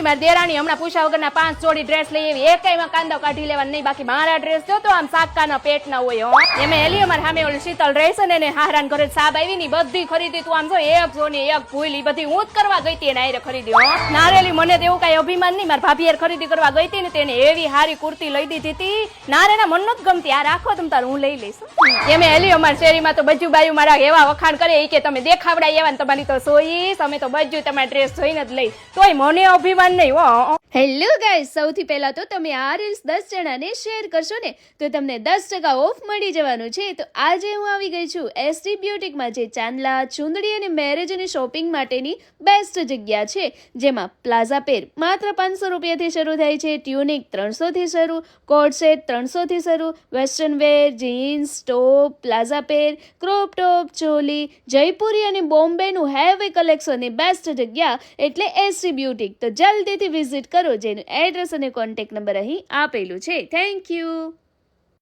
મારી દેરાણી હમણાં પૂછા વગરના 5 જોડી ડ્રેસ લઈ આવી, એકેયમાં કાંદો કાઢી લેવા નહીં, બાકી મારા ડ્રેસ જો તો આમ સાકાના પેટના હોય. એમે એલી અમારે સામે ઓલી શીતલ રહેશે ને એને હારાન ઘરે સાબ આવી ની બધી ખરીદી તું આમ જો એક જોની એક ભૂલી બધી હું જ કરવા ગઈ હતી, એને આયરે ખરીદી. નારેલી મને તો એવું કઈ અભિમાન નહીં, મારા ભાભી યાર ખરીદી કરવા ગઈ હતી ને તેને એવી હારી કુર્તી લઈ દીધી હતી, નારેના મન નથી ગમતી, આ રાખો તમ તાર હું લઈ લઈશ. એમે એલી અમારી શેરીમાં તો બજુ બાયુ મારા એવા વખાણ કરે કે તમે દેખાવડાય એવા ને તમારી તો સોઈશ, અમે તો બજુ તમારા ડ્રેસ જોઈને જ લઈ, તોય મને અભિમાન નહીં. હેલો ગાઈસ, સૌથી પહેલા તો તમે આ રીલ્સ 10 જણાને શેર કરશો ને તો તમને 10% ઓફ મળી જવાનું છે. તો આજે હું આવી ગઈ છું એસટી બ્યુટિકમાં, જે ચાંદલા, ચુંદડી અને મેરેજ અને શોપિંગ માટેની બેસ્ટ જગ્યા છે, જેમાં પ્લાઝા પેર માત્ર 500 રૂપિયાથી શરૂ થાય છે, ટ્યુનિક 300 થી શરૂ, કોટ સેટ 300 થી શરૂ, western wear, jeans, top, palazzo pair, crop top, choli, Jaipuri અને બોમ્બેનું હેવી કલેક્શનની બેસ્ટ જગ્યા એટલે એસટી બ્યુટિક. તો જલ્દીથી વિઝિટ કરો, જેનું એડ્રેસ અને કોન્ટેક્ટ નંબર અહીં આપેલું છે. Thank you.